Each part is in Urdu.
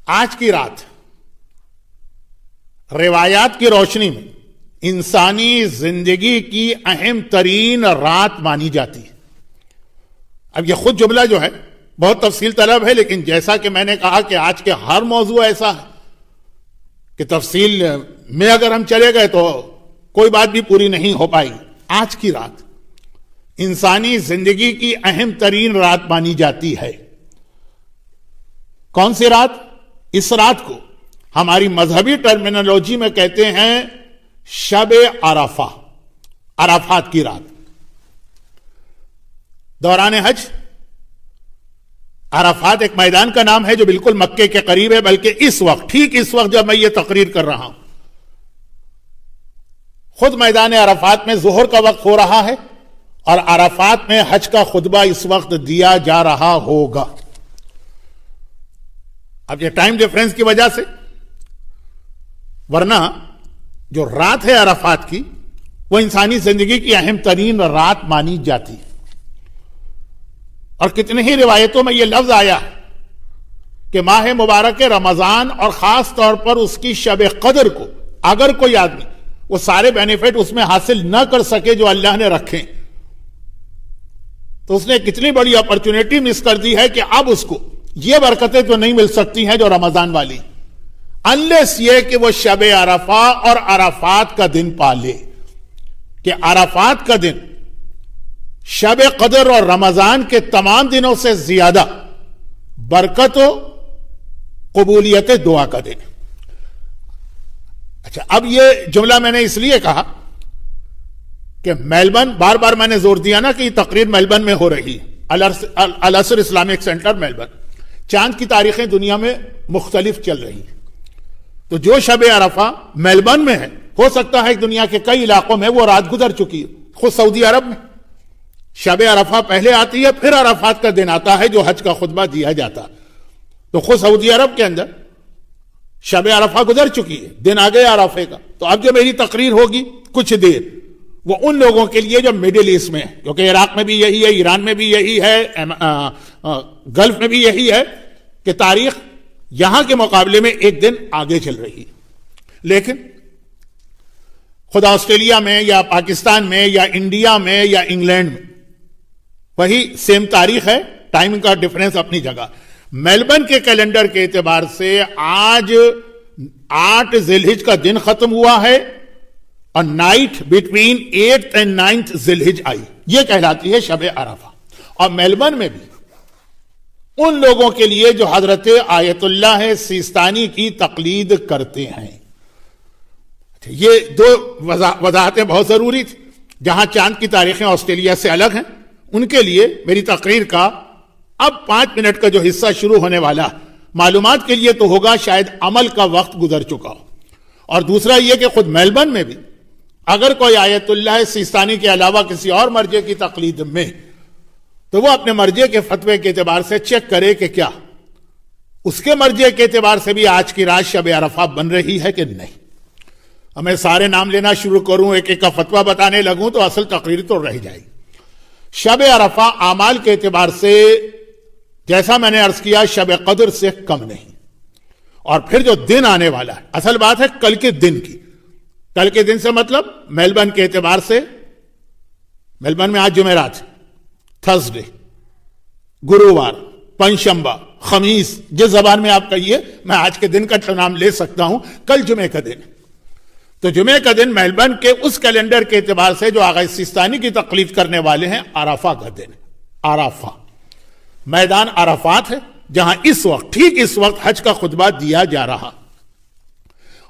آج کی رات روایات کی روشنی میں انسانی زندگی کی اہم ترین رات مانی جاتی ہے. اب یہ خود جملہ جو ہے بہت تفصیل طلب ہے، لیکن جیسا کہ میں نے کہا کہ آج کے ہر موضوع ایسا ہے کہ تفصیل میں اگر ہم چلے گئے تو کوئی بات بھی پوری نہیں ہو پائے گی. آج کی رات انسانی زندگی کی اہم ترین رات مانی جاتی ہے. کون سی رات؟ اس رات کو ہماری مذہبی ٹرمینالوجی میں کہتے ہیں شب عرفہ، عرفات کی رات. دوران حج عرفات ایک میدان کا نام ہے جو بالکل مکے کے قریب ہے، بلکہ اس وقت، ٹھیک اس وقت جب میں یہ تقریر کر رہا ہوں، خود میدان عرفات میں ظہر کا وقت ہو رہا ہے اور عرفات میں حج کا خطبہ اس وقت دیا جا رہا ہوگا. اب یہ ٹائم ڈیفرنس کی وجہ سے، ورنہ جو رات ہے عرفات کی وہ انسانی زندگی کی اہم ترین رات مانی جاتی ہے. اور کتنی ہی روایتوں میں یہ لفظ آیا ہے کہ ماہ مبارک رمضان اور خاص طور پر اس کی شب قدر کو اگر کوئی آدمی وہ سارے بینیفٹ اس میں حاصل نہ کر سکے جو اللہ نے رکھے تو اس نے کتنی بڑی اپرچونٹی مس کر دی ہے کہ اب اس کو یہ برکتیں تو نہیں مل سکتی ہیں جو رمضان والی، انلیس یہ کہ وہ شب عرفہ اور عرفات کا دن پالے. کہ عرفات کا دن شب قدر اور رمضان کے تمام دنوں سے زیادہ برکت و قبولیت دعا کا دن. اچھا، اب یہ جملہ میں نے اس لیے کہا کہ میلبرن، بار بار میں نے زور دیا نا کہ یہ تقریر میلبرن میں ہو رہی ہے، الاسر اسلامک سینٹر میلبرن. چاند کی تاریخیں دنیا میں مختلف چل رہی ہیں، تو جو شب عرفہ میلبرن میں ہے، ہو سکتا ہے دنیا کے کئی علاقوں میں وہ رات گزر چکی ہے. خود سعودی عرب میں شب عرفہ پہلے آتی ہے، پھر عرفات کا دن آتا ہے جو حج کا خطبہ دیا جاتا. تو خود سعودی عرب کے اندر شب عرفہ گزر چکی ہے، دن آ گیا عرفے کا. تو اب جو میری تقریر ہوگی کچھ دیر، وہ ان لوگوں کے لیے جو مڈل ایسٹ میں ہے، کیونکہ عراق میں بھی یہی ہے، ایران میں بھی یہی ہے، گلف میں بھی یہی ہے کہ تاریخ یہاں کے مقابلے میں ایک دن آگے چل رہی ہے. لیکن خدا آسٹریلیا میں یا پاکستان میں یا انڈیا میں یا انگلینڈ میں وہی سیم تاریخ ہے، ٹائم کا ڈیفرنس اپنی جگہ. میلبرن کے کیلنڈر کے اعتبار سے آج 8 ذی الحج کا دن ختم ہوا ہے اور night between 8th and 9th ذی الحج آئی، یہ کہلاتی ہے شب عرفہ. اور میلبرن میں بھی ان لوگوں کے لیے جو حضرت آیت اللہ سیستانی کی تقلید کرتے ہیں. یہ دو وضاحتیں بہت ضروری تھی. جہاں چاند کی تاریخیں آسٹریلیا سے الگ ہیں، ان کے لیے میری تقریر کا اب 5 منٹ کا جو حصہ شروع ہونے والا معلومات کے لیے تو ہوگا، شاید عمل کا وقت گزر چکا ہو. اور دوسرا یہ کہ خود میلبرن میں بھی اگر کوئی آیت اللہ سیستانی کے علاوہ کسی اور مرجع کی تقلید میں، تو وہ اپنے مرجع کے فتوے کے اعتبار سے چیک کرے کہ کیا اس کے مرجع کے اعتبار سے بھی آج کی رات شب عرفہ بن رہی ہے کہ نہیں. میں سارے نام لینا شروع کروں، ایک ایک کا فتویٰ بتانے لگوں تو اصل تقریر تو رہ جائے گی. شب عرفہ اعمال کے اعتبار سے جیسا میں نے عرض کیا شب قدر سے کم نہیں. اور پھر جو دن آنے والا ہے، اصل بات ہے کل کے دن کی. کل کے دن سے مطلب میلبرن کے اعتبار سے، میلبرن میں آج جمعرات، تھرسڈے، گرووار، پنجشنبہ، خمیس، جس زبان میں آپ کہیے، میں آج کے دن کا نام لے سکتا ہوں. کل جمعے کا دن، تو جمعے کا دن میلبرن کے اس کیلنڈر کے اعتبار سے جو آغا سیستانی کی تقلید کرنے والے ہیں، عرفہ کا دن. عرفہ میدان عرفات ہے جہاں اس وقت، ٹھیک اس وقت حج کا خطبہ دیا جا رہا.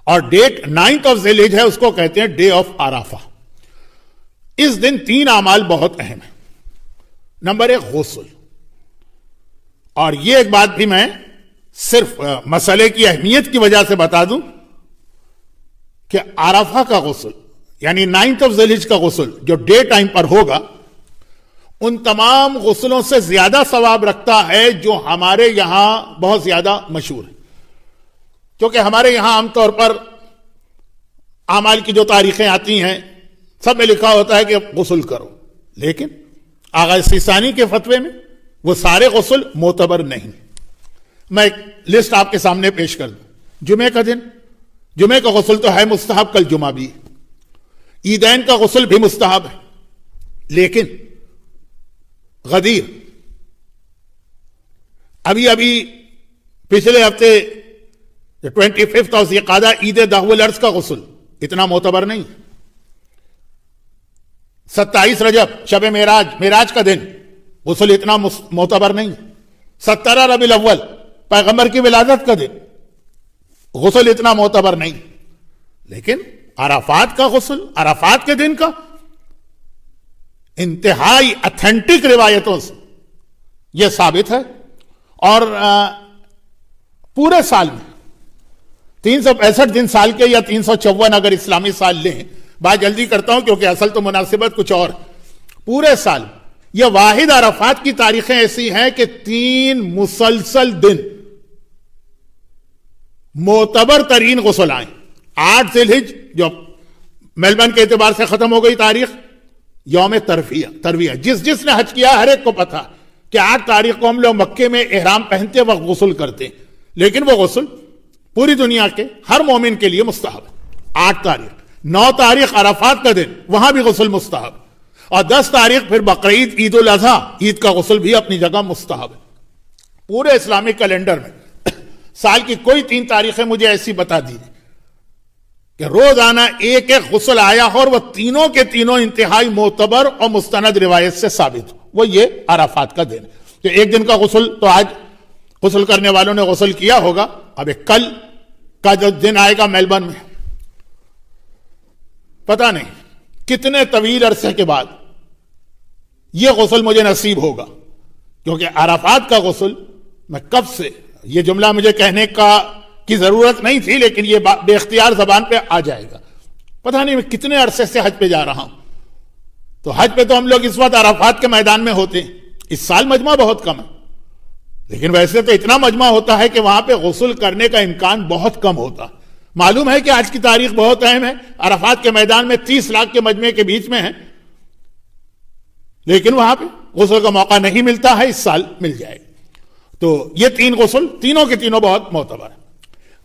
اور ڈیٹ 9th of ذی الحج ہے، اس کو کہتے ہیں ڈے آف عرفہ. اس دن 3 اعمال بہت اہم ہیں. نمبر 1 غسل. اور یہ ایک بات بھی میں صرف مسئلے کی اہمیت کی وجہ سے بتا دوں کہ عرفہ کا غسل یعنی 9th of ذی الحج کا غسل جو ڈے ٹائم پر ہوگا، ان تمام غسلوں سے زیادہ ثواب رکھتا ہے جو ہمارے یہاں بہت زیادہ مشہور ہے. کیونکہ ہمارے یہاں عام طور پر اعمال کی جو تاریخیں آتی ہیں سب میں لکھا ہوتا ہے کہ غسل کرو، لیکن آغا سیستانی کے فتوے میں وہ سارے غسل معتبر نہیں. میں ایک لسٹ آپ کے سامنے پیش کر دوں. جمعے کا دن، جمعے کا غسل تو ہے مستحب، کل جمعہ بھی. عیدین کا غسل بھی مستحب ہے، لیکن غدیر، ابھی پچھلے ہفتے 25 ذوالقعدہ عید داہ العرض کا غسل اتنا معتبر نہیں. 27 رجب شب معراج کا دن غسل اتنا معتبر نہیں. 17 ربیع الاول پیغمبر کی ولادت کا دن غسل اتنا معتبر نہیں. لیکن عرفات کا غسل، عرفات کے دن کا، انتہائی اتھینٹک روایتوں سے یہ ثابت ہے. اور پورے سال میں 365 دن سال کے، یا 354 اگر اسلامی سال لیں، بات جلدی کرتا ہوں کیونکہ اصل تو مناسبت کچھ اور. پورے سال یہ واحد عرفات کی تاریخیں ایسی ہیں کہ 3 مسلسل دن معتبر ترین غسل آئیں. 8 ذی الحج جو میلبرن کے اعتبار سے ختم ہو گئی تاریخ، یوم ترویہ. جس نے حج کیا ہر ایک کو پتا کہ 8 تاریخ کو ہم لوگ مکے میں احرام پہنتے وقت غسل کرتے، لیکن وہ غسل پوری دنیا کے ہر مومن کے لیے مستحب ہے. 8 تاریخ، 9 تاریخ عرفات کا دن، وہاں بھی غسل مستحب. اور 10 تاریخ پھر بقرعید، عید الاضحیٰ، عید کا غسل بھی اپنی جگہ مستحب ہے. پورے اسلامک کیلنڈر میں سال کی کوئی 3 تاریخیں مجھے ایسی بتا دیجیے کہ روزانہ ایک غسل آیا ہو اور وہ تینوں کے تینوں انتہائی معتبر اور مستند روایت سے ثابت ہو. وہ یہ عرفات کا دن. تو ایک دن کا غسل تو آج غسل کرنے والوں نے غسل کیا ہوگا. اب کل کا جو دن آئے گا میلبرن میں، پتہ نہیں کتنے طویل عرصے کے بعد یہ غسل مجھے نصیب ہوگا. کیونکہ عرفات کا غسل میں کب سے، یہ جملہ مجھے کہنے کی ضرورت نہیں تھی، لیکن یہ بے اختیار زبان پہ آ جائے گا. پتہ نہیں میں کتنے عرصے سے حج پہ جا رہا ہوں. تو حج پہ تو ہم لوگ اس وقت عرفات کے میدان میں ہوتے ہیں. اس سال مجمع بہت کم ہے، لیکن ویسے تو اتنا مجمع ہوتا ہے کہ وہاں پہ غسل کرنے کا امکان بہت کم ہوتا. معلوم ہے کہ آج کی تاریخ بہت اہم ہے، عرفات کے میدان میں 30 لاکھ کے مجمع کے بیچ میں ہے، لیکن وہاں پہ غسل کا موقع نہیں ملتا ہے. اس سال مل جائے. تو یہ 3 غسل تینوں کے تینوں بہت معتبر ہیں.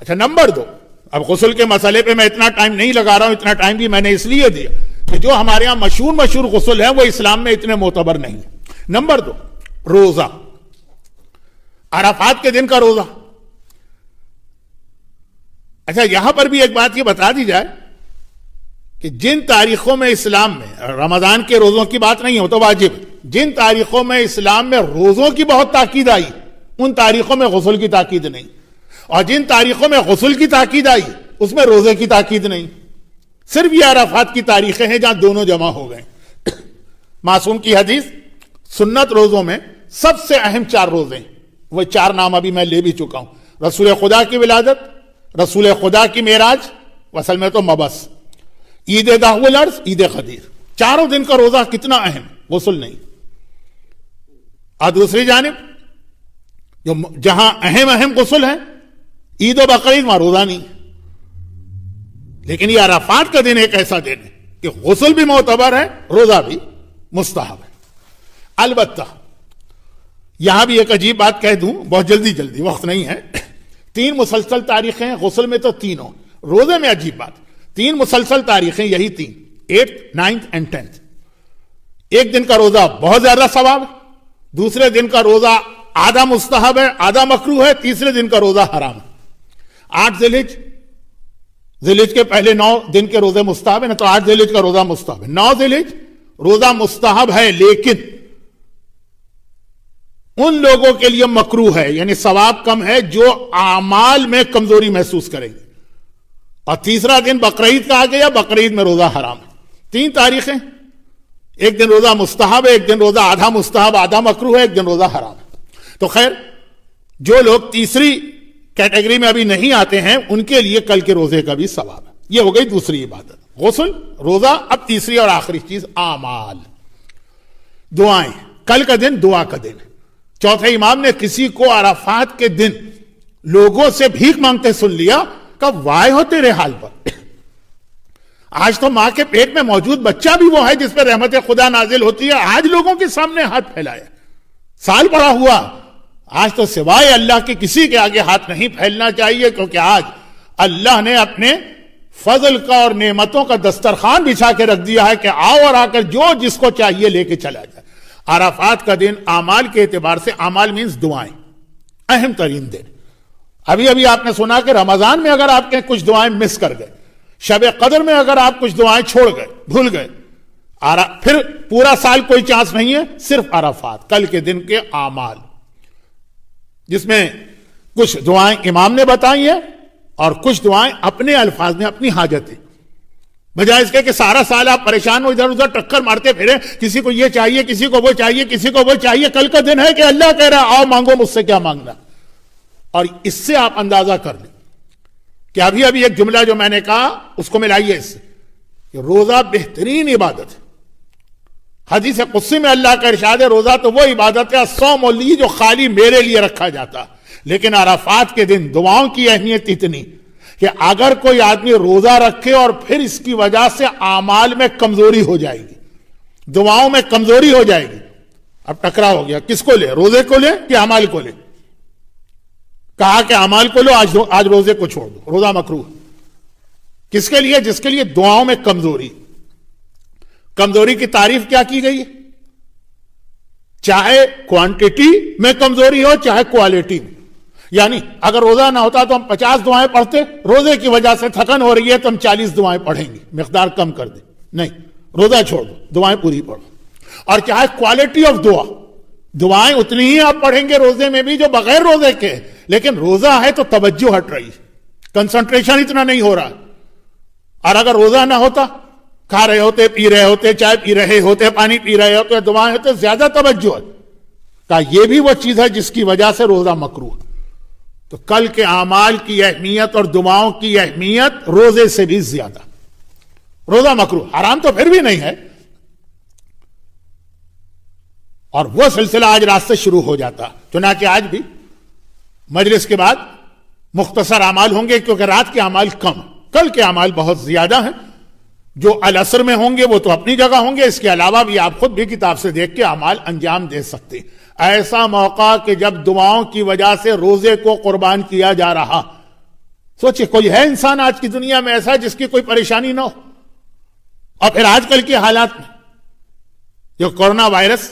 اچھا، نمبر 2، اب غسل کے مسئلے پہ میں اتنا ٹائم نہیں لگا رہا ہوں. اتنا ٹائم بھی میں نے اس لیے دیا کہ جو ہمارے ہاں مشہور غسل ہیں وہ اسلام میں اتنے معتبر نہیں ہیں. نمبر 2، روزہ. عرفات کے دن کا روزہ. اچھا، یہاں پر بھی ایک بات یہ بتا دی جائے کہ جن تاریخوں میں اسلام میں رمضان کے روزوں کی بات نہیں ہو تو واجب، جن تاریخوں میں اسلام میں روزوں کی بہت تاکید آئی ان تاریخوں میں غسل کی تاکید نہیں، اور جن تاریخوں میں غسل کی تاکید آئی اس میں روزے کی تاکید نہیں. صرف یہ عرفات کی تاریخیں ہیں جہاں دونوں جمع ہو گئے. معصوم کی حدیث، سنت روزوں میں سب سے اہم 4 روزے، وہ 4 نام ابھی میں لے بھی چکا ہوں. رسول خدا کی ولادت، رسول خدا کی معراج، اصل میں تو مبعث، عید داہ العرض، عید غدیر. 4 دن کا روزہ کتنا اہم، غسل نہیں. اور دوسری جانب جو جہاں اہم غسل ہے، عید و بقرعید، وہاں روزہ نہیں. لیکن یہ عرفات کا دن ایک ایسا دن ہے کہ غسل بھی معتبر ہے، روزہ بھی مستحب ہے. البتہ یہاں بھی ایک عجیب بات کہہ دوں، بہت جلدی وقت نہیں ہے. 3 مسلسل تاریخیں ہیں غسل میں، تو تینوں. روزے میں عجیب بات، 3 مسلسل تاریخیں، یہی 3، 8th 9th and 10th. ایک دن کا روزہ بہت زیادہ ثواب ہے، دوسرے دن کا روزہ آدھا مستحب ہے، آدھا مکروہ ہے، تیسرے دن کا روزہ حرام ہے. 8 ذی الحج کے پہلے 9 دن کے روزے مستحب ہے نا، تو 8 ذی الحج کا روزہ مستحب ہے. 9 ذی الحج روزہ مستحب ہے، لیکن ان لوگوں کے لیے مکروہ ہے، یعنی ثواب کم ہے جو اعمال میں کمزوری محسوس کریں گے. اور تیسرا دن بقرعید کا آ گیا، بقرعید میں روزہ حرام ہے. 3 تاریخیں، ایک دن روزہ مستحب ہے، ایک دن روزہ آدھا مستحب آدھا مکروہ ہے، ایک دن روزہ حرام ہے. تو خیر، جو لوگ تیسری کیٹیگری میں ابھی نہیں آتے ہیں ان کے لیے کل کے روزے کا بھی ثواب ہے. یہ ہو گئی دوسری عبادت، غسل، روزہ. اب تیسری اور آخری چیز اعمال، دعائیں. کل کا دن دعا کا دن ہے. چوتھے امام نے کسی کو عرفات کے دن لوگوں سے بھیک مانگتے سن لیا کہ وائے ہو تیرے حال پر. آج تو ماں کے پیٹ میں موجود بچہ بھی وہ ہے جس پہ رحمت خدا نازل ہوتی ہے، آج لوگوں کے سامنے ہاتھ پھیلایا، سال پڑا ہوا آج تو سوائے اللہ کے کسی کے آگے ہاتھ نہیں پھیلنا چاہیے، کیونکہ آج اللہ نے اپنے فضل کا اور نعمتوں کا دسترخوان بچھا کے رکھ دیا ہے کہ آؤ اور آ کر جو جس کو چاہیے لے کے چلا جائے۔ عرفات کا دن اعمال کے اعتبار سے، اعمال مینز دعائیں، اہم ترین دن۔ ابھی آپ نے سنا کہ رمضان میں اگر آپ کے کچھ دعائیں مس کر گئے، شب قدر میں اگر آپ کچھ دعائیں چھوڑ گئے، بھول گئے، پھر پورا سال کوئی چانس نہیں ہے، صرف عرفات کل کے دن کے اعمال، جس میں کچھ دعائیں امام نے بتائی ہیں اور کچھ دعائیں اپنے الفاظ میں، اپنی حاجتیں، بجائے اس کے کہ سارا سال آپ پریشان ہو، ادھر ادھر ٹکر مارتے پھرے، کسی کو یہ چاہیے، کسی کو وہ چاہیے، کسی کو وہ چاہیے۔ کل کا دن ہے کہ اللہ کہہ رہا آؤ مانگو مجھ سے کیا مانگنا، اور اس سے آپ اندازہ کر لیں کہ ابھی ایک جملہ جو میں نے کہا اس کو ملائیے اس سے، کہ روزہ بہترین عبادت ہے۔ حدیث قدسی میں اللہ کا ارشاد ہے روزہ تو وہ عبادت ہے الصوم لی جو خالی میرے لیے رکھا جاتا، لیکن عرفات کے دن دعاؤں کی اہمیت اتنی کہ اگر کوئی آدمی روزہ رکھے اور پھر اس کی وجہ سے اعمال میں کمزوری ہو جائے گی، دعاؤں میں کمزوری ہو جائے گی۔ اب ٹکرا ہو گیا، کس کو لے، روزے کو لے کہ اعمال کو لے؟ کہا کہ اعمال کو لو، آج روزے کو چھوڑ دو، روزہ مکروہ۔ کس کے لیے؟ جس کے لیے دعاؤں میں کمزوری۔ کمزوری کی تعریف کیا کی گئی ہے؟ چاہے کوانٹٹی میں کمزوری ہو چاہے کوالٹی میں، یعنی اگر روزہ نہ ہوتا تو ہم 50 دعائیں پڑھتے، روزے کی وجہ سے تھکن ہو رہی ہے تو ہم 40 دعائیں پڑھیں گے، مقدار کم کر دیں، نہیں، روزہ چھوڑ دو، دعائیں پوری پڑھو۔ اور چاہے کوالٹی آف دعائیں اتنی ہی آپ پڑھیں گے روزے میں بھی جو بغیر روزے کے، لیکن روزہ ہے تو توجہ ہٹ رہی ہے، کنسنٹریشن اتنا نہیں ہو رہا۔ اور اگر روزہ نہ ہوتا، کھا رہے ہوتے، پی رہے ہوتے، چائے پی رہے ہوتے، پانی پی رہے ہوتے، دعائیں ہوتے، زیادہ توجہ ہے۔ کہا یہ بھی وہ چیز ہے جس کی وجہ سے روزہ مکروہ۔ تو کل کے اعمال کی اہمیت اور دعاؤں کی اہمیت روزے سے بھی زیادہ۔ روزہ مکروہ، حرام تو پھر بھی نہیں ہے، اور وہ سلسلہ آج رات سے شروع ہو جاتا۔ چنانچہ آج بھی مجلس کے بعد مختصر اعمال ہوں گے، کیونکہ رات کے اعمال کم، کل کے اعمال بہت زیادہ ہیں۔ جو العصر میں ہوں گے وہ تو اپنی جگہ ہوں گے، اس کے علاوہ بھی آپ خود بھی کتاب سے دیکھ کے اعمال انجام دے سکتے۔ ایسا موقع کہ جب دعاؤں کی وجہ سے روزے کو قربان کیا جا رہا۔ سوچئے کوئی ہے انسان آج کی دنیا میں ایسا جس کی کوئی پریشانی نہ ہو؟ اور پھر آج کل کے حالات میں جو کورونا وائرس،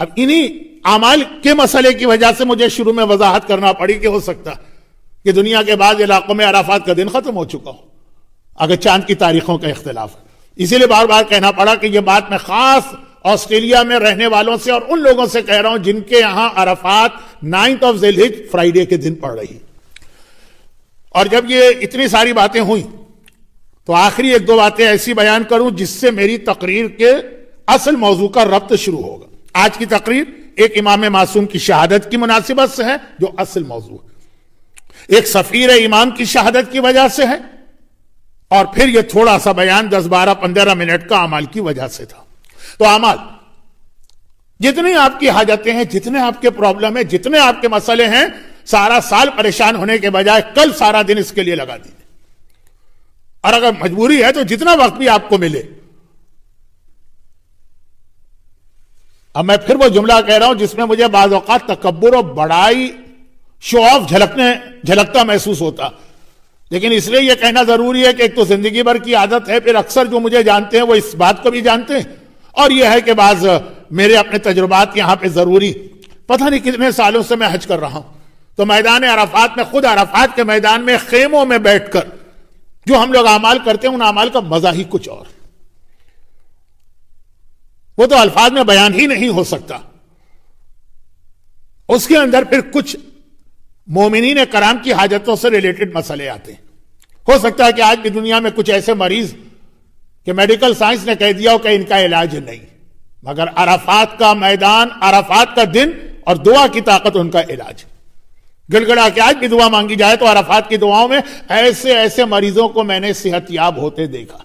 اب انہی اعمال کے مسئلے کی وجہ سے مجھے شروع میں وضاحت کرنا پڑی کہ ہو سکتا کہ دنیا کے بعض علاقوں میں عرفات کا دن ختم ہو چکا ہو، اگر چاند کی تاریخوں کا اختلاف ہے۔ اسی لیے بار بار کہنا پڑا کہ یہ بات میں خاص آسٹریلیا میں رہنے والوں سے اور ان لوگوں سے کہہ رہا ہوں جن کے یہاں عرفات 9 ذی الحجہ فرائیڈے کے دن پڑ رہی۔ اور جب یہ اتنی ساری باتیں ہوئیں تو آخری 1-2 باتیں ایسی بیان کروں جس سے میری تقریر کے اصل موضوع کا ربط شروع ہوگا۔ آج کی تقریر ایک امام معصوم کی شہادت کی مناسبت سے ہے جو اصل موضوع ہے، ایک سفیر امام کی شہادت کی وجہ سے ہے، اور پھر یہ تھوڑا سا بیان 10-12-15 منٹ کا اعمال کی وجہ سے تھا۔ تو اعمال، جتنی آپ کی حاجتیں ہیں، جتنے آپ کے پرابلم ہیں، جتنے آپ کے مسئلے ہیں، سارا سال پریشان ہونے کے بجائے کل سارا دن اس کے لیے لگا دیجیے، اور اگر مجبوری ہے تو جتنا وقت بھی آپ کو ملے۔ اب میں پھر وہ جملہ کہہ رہا ہوں جس میں مجھے بعض اوقات تکبر و بڑائی، شو آف جھلکتا محسوس ہوتا، لیکن اس لیے یہ کہنا ضروری ہے کہ ایک تو زندگی بھر کی عادت ہے، پھر اکثر جو مجھے جانتے ہیں وہ اس بات کو بھی جانتے ہیں، اور یہ ہے کہ بعض میرے اپنے تجربات یہاں پہ ضروری، پتہ نہیں کتنے سالوں سے میں حج کر رہا ہوں، تو میدان عرفات میں، خود عرفات کے میدان میں خیموں میں بیٹھ کر جو ہم لوگ اعمال کرتے ہیں ان اعمال کا مزہ ہی کچھ اور، وہ تو الفاظ میں بیان ہی نہیں ہو سکتا۔ اس کے اندر پھر کچھ مومنین کرام کی حاجتوں سے ریلیٹڈ مسئلے آتے ہیں۔ ہو سکتا ہے کہ آج کی دنیا میں کچھ ایسے مریض کہ میڈیکل سائنس نے کہہ دیا ہو کہ ان کا علاج نہیں، مگر عرفات کا میدان، عرفات کا دن اور دعا کی طاقت ان کا علاج۔ گڑ گڑا کے آج بھی دعا مانگی جائے تو عرفات کی دعاؤں میں ایسے ایسے مریضوں کو میں نے صحت یاب ہوتے دیکھا۔